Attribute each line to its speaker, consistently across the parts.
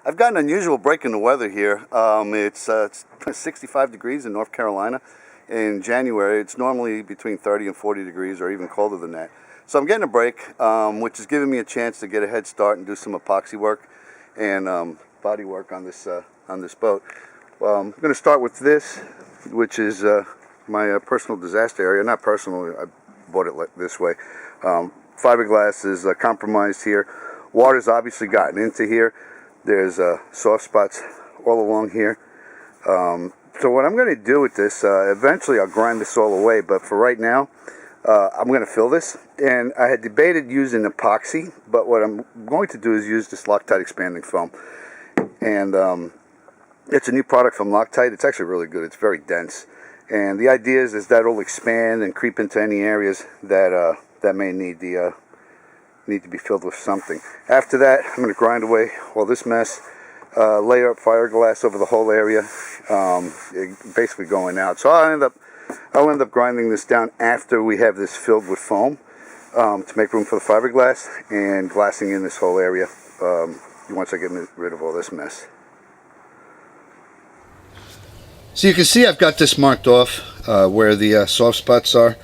Speaker 1: I've got an unusual break in the weather here. It's 65 degrees in North Carolina. In January, it's normally between 30 and 40 degrees or even colder than that. So I'm getting a break, which is giving me a chance to get a head start and do some epoxy work and body work on this boat. Well, I'm going to start with this, which is my personal disaster area. Not personal, I bought it this way. Fiberglass is compromised here. Water's obviously gotten into here. There's soft spots all along here. So what I'm going to do with this, eventually I'll grind this all away, but for right now, I'm going to fill this. And I had debated using epoxy, but what I'm going to do is use this Loctite expanding foam. And it's a new product from Loctite. It's actually really good. It's very dense. And the idea is that it'll expand and creep into any areas that that may need to be filled with something. After that, I'm going to grind away all this mess, layer up fiberglass over the whole area, basically going out. So I'll end up grinding this down after we have this filled with foam to make room for the fiberglass and glassing in this whole area once I get rid of all this mess. So you can see I've got this marked off where the soft spots are.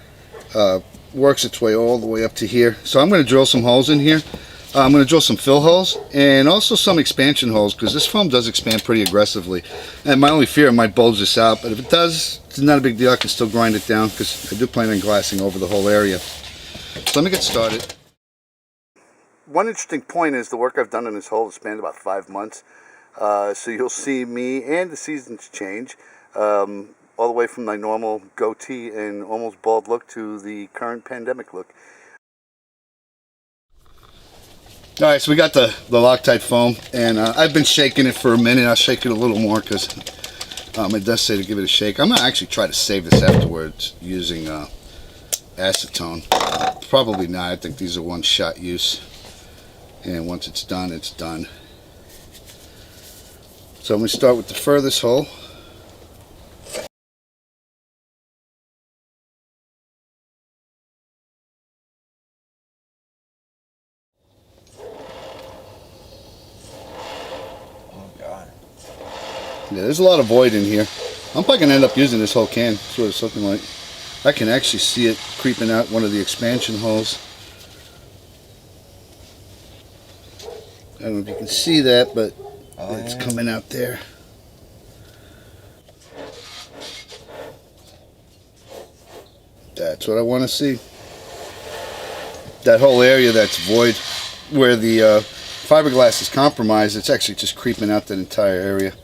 Speaker 1: Works its way all the way up to here. So I'm going to drill some holes in here. I'm going to drill some fill holes and also some expansion holes because this foam does expand pretty aggressively. And my only fear, it might bulge this out, but if it does, it's not a big deal. I can still grind it down because I do plan on glassing over the whole area. So let me get started. One interesting point is the work I've done in this hole has spanned about 5 months. So you'll see me and the seasons change. All the way from my normal goatee and almost bald look to the current pandemic look. Alright, so we got the Loctite foam, and I've been shaking it for a minute. I'll shake it a little more because it does say to give it a shake. I'm going to actually try to save this afterwards using acetone. Probably not. I think these are one-shot use. And once it's done, it's done. So I'm going to start with the furthest hole. Yeah, there's a lot of void in here. I'm probably going to end up using this whole can. That's what it's looking like. I can actually see it creeping out one of the expansion holes. I don't know if you can see that, but it's coming out there. That's what I want to see. That whole area that's void, where the fiberglass is compromised, it's actually just creeping out that entire area.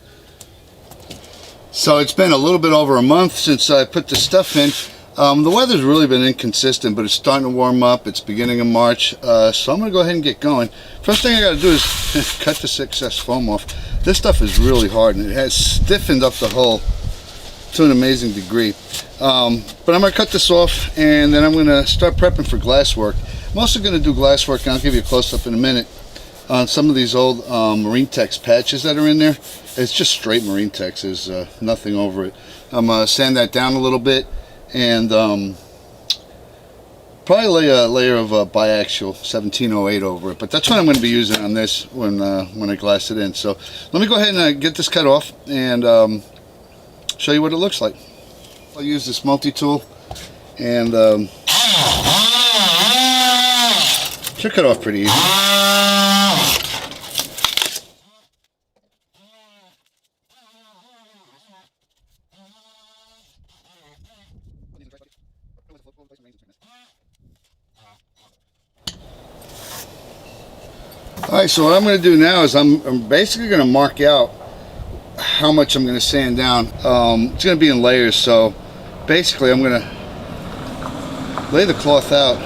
Speaker 1: So it's been a little bit over a month since I put the stuff in. The weather's really been inconsistent, but it's starting to warm up. It's beginning of March, so I'm going to go ahead and get going. First thing I got to do is cut this excess foam off. This stuff is really hard, and it has stiffened up the hull to an amazing degree. But I'm going to cut this off, and then I'm going to start prepping for glass work. I'm also going to do glass work, and I'll give you a close-up in a minute, on some of these old Marine Tex patches that are in there. It's just straight Marine Tex. There's nothing over it. I'm going to sand that down a little bit and probably lay a layer of biaxial 1708 over it. But that's what I'm going to be using on this when I glass it in. So let me go ahead and get this cut off and show you what it looks like. I'll use this multi-tool and should cut off pretty easy. Alright, so what I'm going to do now is I'm basically going to mark out how much I'm going to sand down. It's going to be in layers, so basically I'm going to lay the cloth out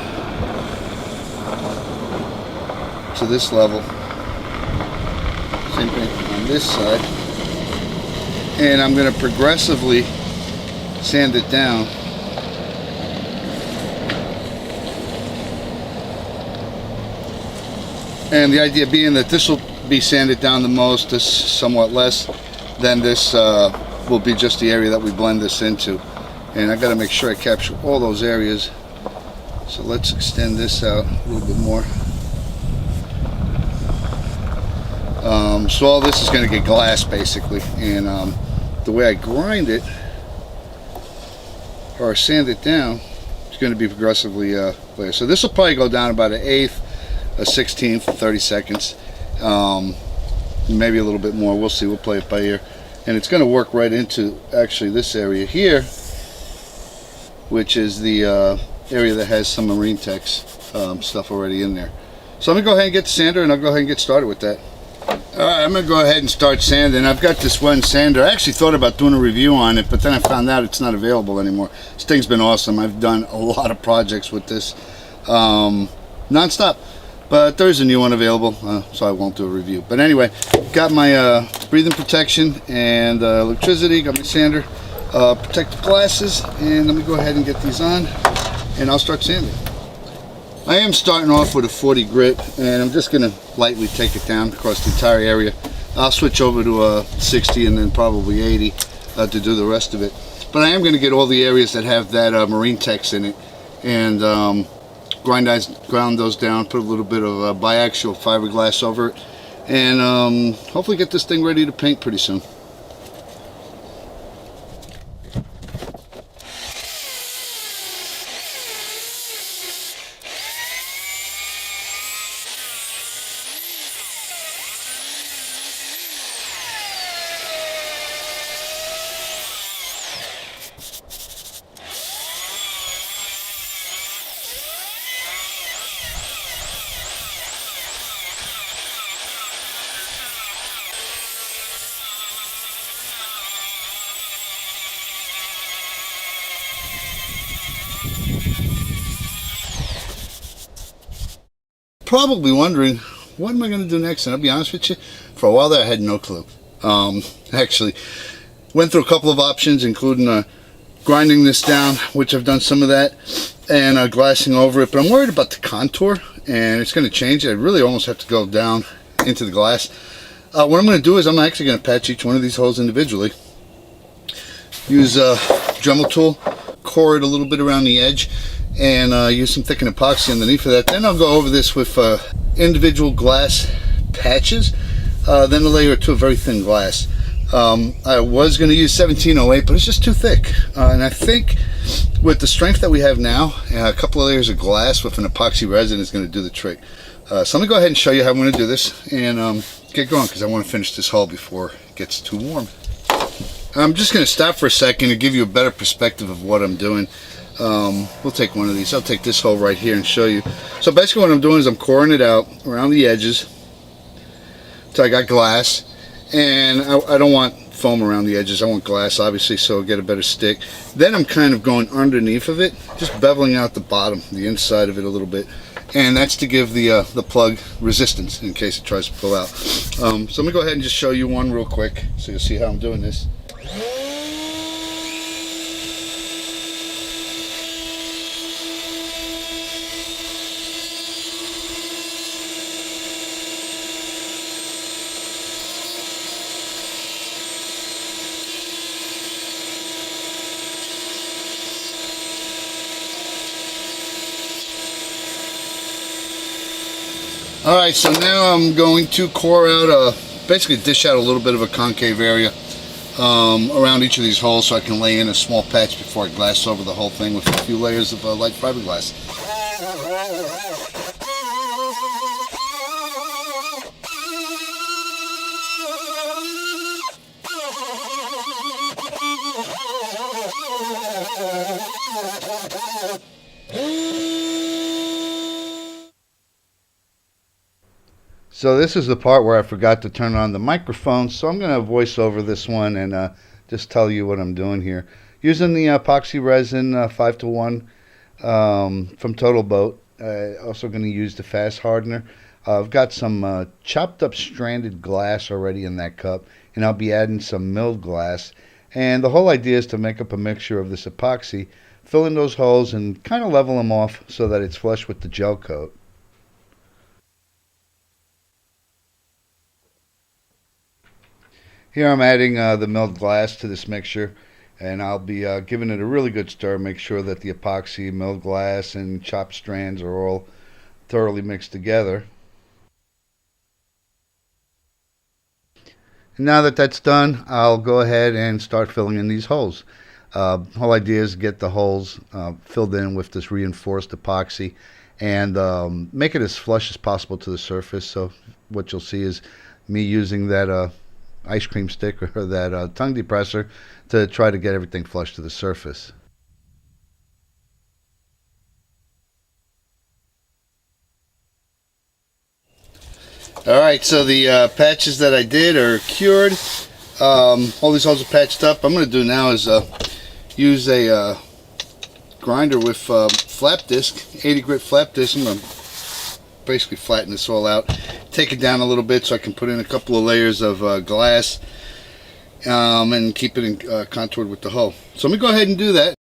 Speaker 1: to this level. Same thing on this side. And I'm going to progressively sand it down. And the idea being that this will be sanded down the most, this somewhat less, then this will be just the area that we blend this into. And I got to make sure I capture all those areas. So let's extend this out a little bit more. So all this is going to get glass basically, and the way I grind it or sand it down, it's going to be progressively clear. So this will probably go down about an eighth, a 16th, 30 seconds, maybe a little bit more. We'll see. We'll play it by ear, and it's going to work right into actually this area here, which is the area that has some Marine Tex stuff already in there. So I'm going to go ahead and get the sander, and I'll go ahead and get started with that. Alright, I'm going to go ahead and start sanding. I've got this one sander. I actually thought about doing a review on it, but then I found out it's not available anymore. This thing's been awesome. I've done a lot of projects with this non-stop, but there is a new one available, so I won't do a review. But anyway, got my breathing protection and electricity, got my sander, protective glasses, and let me go ahead and get these on, and I'll start sanding. I am starting off with a 40 grit, and I'm just going to lightly take it down across the entire area. I'll switch over to a 60 and then probably 80 to do the rest of it. But I am going to get all the areas that have that Marine Tex in it and grind those down, put a little bit of biaxial fiberglass over it, and hopefully get this thing ready to paint pretty soon. Probably wondering, what am I going to do next? And I'll be honest with you, for a while there I had no clue. Actually went through a couple of options, including grinding this down, which I've done some of that, and glassing over it, but I'm worried about the contour, and it's going to change it. I really almost have to go down into the glass. What I'm going to do is I'm actually going to patch each one of these holes individually. Use a Dremel tool, core it a little bit around the edge, and use some thickened epoxy underneath of that. Then I'll go over this with individual glass patches, then a layer or two of very thin glass. I was going to use 1708, but it's just too thick, and I think with the strength that we have now, a couple of layers of glass with an epoxy resin is going to do the trick. So I'm going to go ahead and show you how I'm going to do this and get going, because I want to finish this hull before it gets too warm. I'm just going to stop for a second to give you a better perspective of what I'm doing. We'll take one of these. I'll take this hole right here and show you. So basically what I'm doing is I'm coring it out around the edges till I got glass, and I don't want foam around the edges. I want glass, obviously, so I'll get a better stick. Then I'm kind of going underneath of it, just beveling out the bottom, the inside of it a little bit, and that's to give the plug resistance in case it tries to pull out. So let me go ahead and just show you one real quick so you'll see how I'm doing this. Alright, so now I'm going to core out, basically dish out a little bit of a concave area around each of these holes so I can lay in a small patch before I glass over the whole thing with a few layers of light fiberglass. So this is the part where I forgot to turn on the microphone, so I'm going to voice over this one and just tell you what I'm doing here. Using the epoxy resin 5:1 from Total Boat. Also going to use the fast hardener. I've got some chopped up stranded glass already in that cup, and I'll be adding some milled glass. And the whole idea is to make up a mixture of this epoxy, fill in those holes, and kind of level them off so that it's flush with the gel coat. Here I'm adding the milled glass to this mixture, and I'll be giving it a really good stir. Make sure that the epoxy, milled glass, and chopped strands are all thoroughly mixed together. Now that that's done, I'll go ahead and start filling in these holes. Whole idea is get the holes filled in with this reinforced epoxy and make it as flush as possible to the surface. So what you'll see is me using that ice cream stick or that tongue depressor to try to get everything flush to the surface. All right, so the patches that I did are cured. All these holes are patched up. I'm going to do now is use a grinder with flap disc, 80 grit flap disc. I'm going to basically flatten this all out, take it down a little bit so I can put in a couple of layers of glass and keep it in, contoured with the hull. So let me go ahead and do that.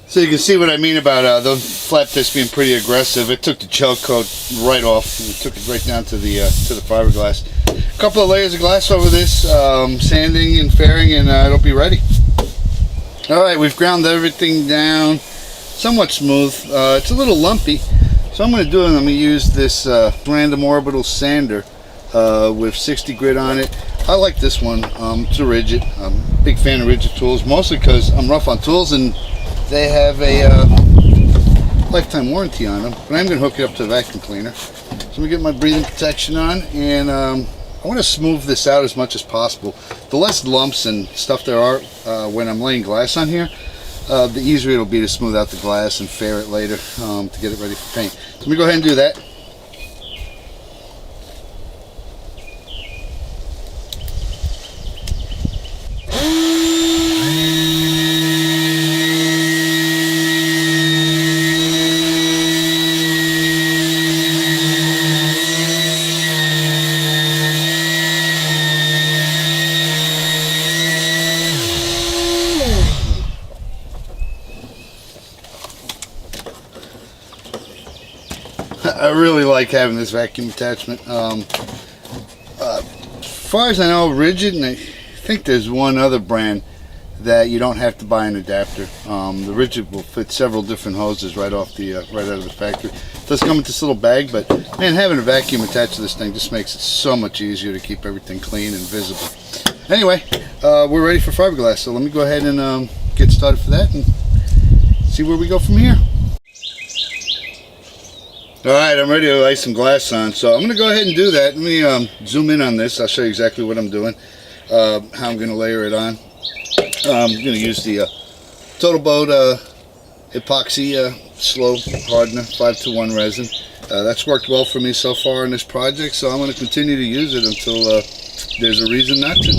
Speaker 1: So you can see what I mean about the flap disc being pretty aggressive. It took the gel coat right off and it took it right down to the fiberglass. A couple of layers of glass over this, sanding and fairing, and it'll be ready. All right, we've ground everything down somewhat smooth. It's a little lumpy, so I'm going to do it. I'm going to use this random orbital sander with 60 grit on it. I like this one. It's a rigid. I'm a big fan of rigid tools, mostly because I'm rough on tools and they have a lifetime warranty on them. But I'm going to hook it up to the vacuum cleaner. So I'm going to get my breathing protection on, and I want to smooth this out as much as possible. The less lumps and stuff there are when I'm laying glass on here, the easier it'll be to smooth out the glass and fair it later to get it ready for paint. So let me go ahead and do that. I really like having this vacuum attachment. As far as I know, rigid, and I think there's one other brand that you don't have to buy an adapter. The rigid will fit several different hoses right off the right out of the factory. It does come with this little bag, but man, having a vacuum attached to this thing just makes it so much easier to keep everything clean and visible. Anyway, we're ready for fiberglass, so let me go ahead and get started for that and see where we go from here. Alright, I'm ready to lay some glass on, so I'm going to go ahead and do that. Let me zoom in on this. I'll show you exactly what I'm doing, how I'm going to layer it on. I'm going to use the Total Boat epoxy slow hardener 5:1 resin. That's worked well for me so far in this project, so I'm going to continue to use it until there's a reason not to.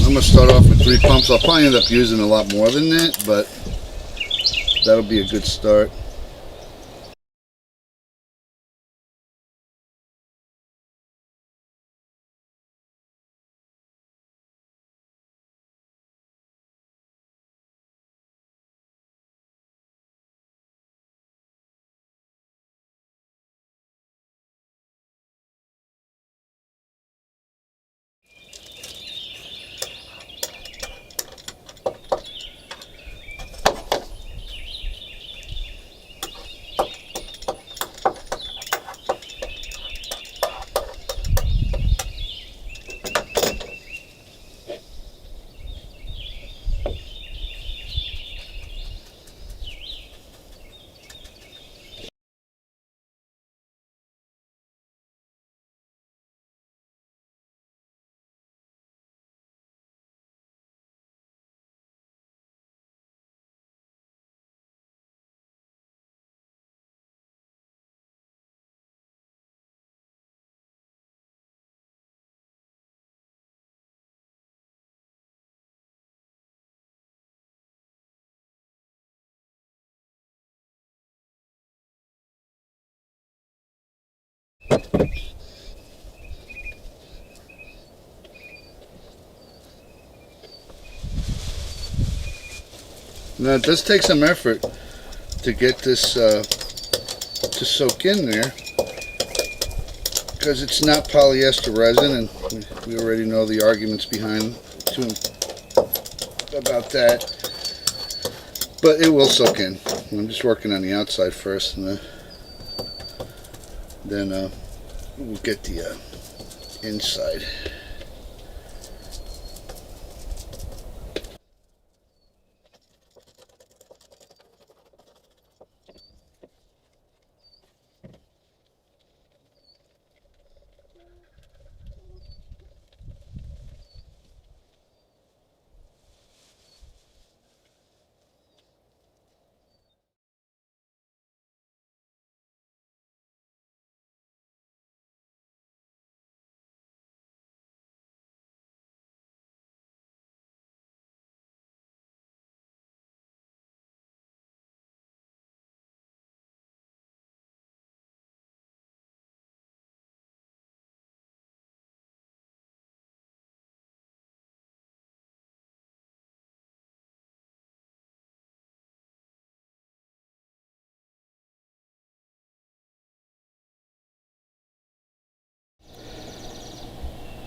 Speaker 1: I'm going to start off with 3 pumps. I'll probably end up using a lot more than that, but that'll be a good start. Now it does take some effort to get this to soak in there, because it's not polyester resin, and we already know the arguments behind about that. But it will soak in. I'm just working on the outside first, and then we'll get the inside.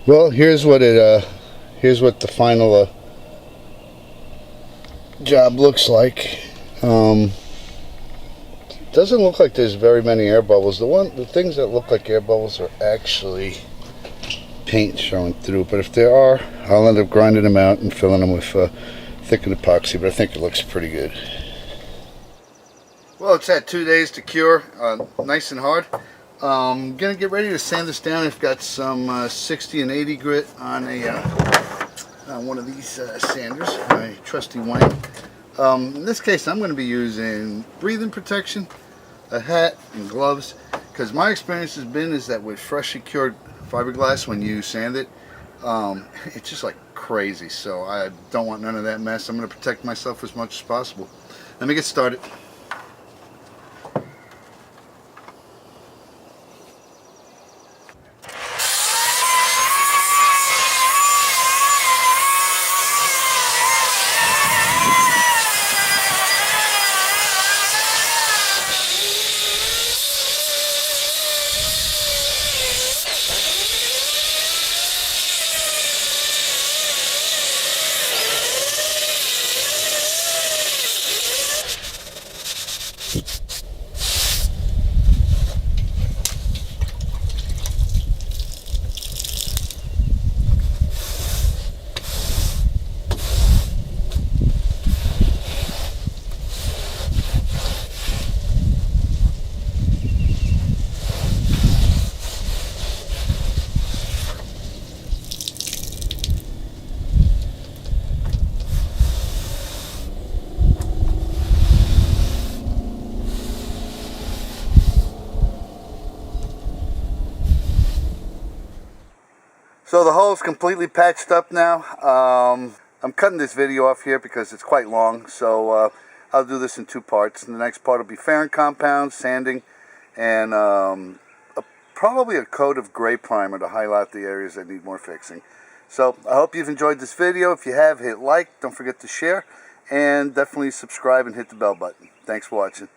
Speaker 1: Well, here's what the final job looks like. Doesn't look like there's very many air bubbles. The things that look like air bubbles are actually paint showing through. But if there are, I'll end up grinding them out and filling them with thickened epoxy. But I think it looks pretty good. Well, it's had 2 days to cure, nice and hard. I'm gonna get ready to sand this down. I've got some 60 and 80 grit on one of these sanders, my trusty Wayne. In this case, I'm going to be using breathing protection, a hat, and gloves, because my experience has been is that with freshly cured fiberglass, when you sand it, it's just like crazy. So I don't want none of that mess. I'm going to protect myself as much as possible. Let me get started. So the hull's completely patched up now. I'm cutting this video off here because it's quite long, so I'll do this in 2 parts. And the next part will be fairing compound, sanding, and probably a coat of gray primer to highlight the areas that need more fixing. So I hope you've enjoyed this video. If you have, hit like, don't forget to share, and definitely subscribe and hit the bell button. Thanks for watching.